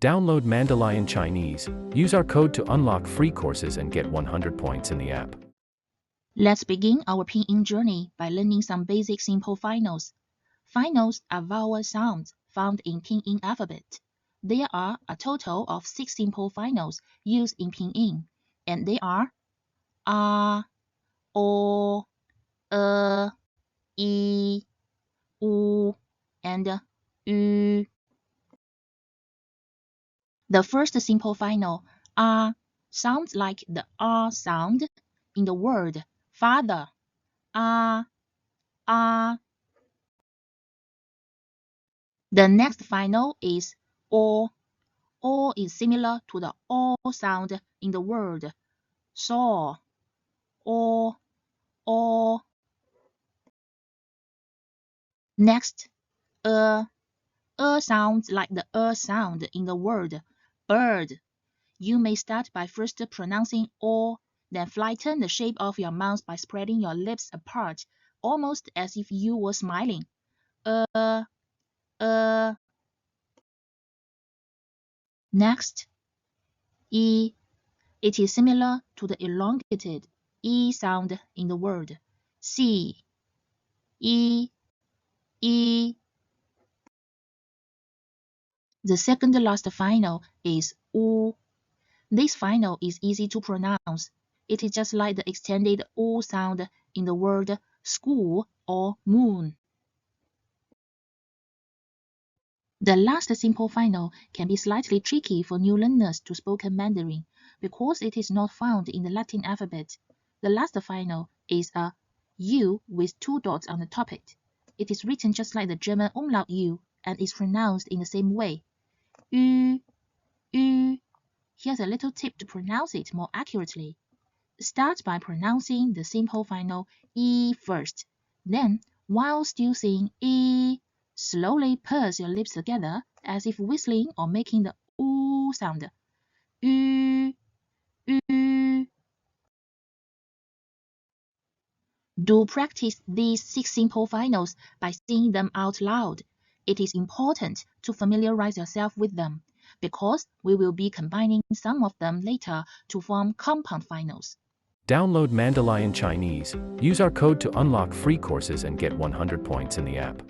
Download Mandarin Chinese. Use our code to unlock free courses and get 100 points in the app. Let's begin our pinyin journey by learning some basic simple finals. Finals are vowel sounds found in pinyin alphabet. There are a total of 6 simple finals used in pinyin, and they are a, o, e, u, and ü. The first simple final, a, sounds like the R sound in the word father. A. The next final is o. O is similar to the O sound in the word saw. O. Next, a. A sounds like the sound in the word bird. You may start by first pronouncing O, then flatten the shape of your mouth by spreading your lips apart, almost as if you were smiling. Next, E. It is similar to the elongated E sound in the word see. E. The second last final is U. This final is easy to pronounce. It is just like the extended O sound in the word school or moon. The last simple final can be slightly tricky for new learners to spoken Mandarin because it is not found in the Latin alphabet. The last final is a U with 2 dots on the top it. It is written just like the German umlaut U and is pronounced in the same way. Ü. Here's a little tip to pronounce it more accurately. Start by pronouncing the simple final E first. Then, while still saying E, slowly purse your lips together as if whistling or making the oo sound. Ü. Do practice these 6 simple finals by saying them out loud. It is important to familiarize yourself with them, because we will be combining some of them later to form compound finals. Download Mandarin Chinese. Use our code to unlock free courses and get 100 points in the app.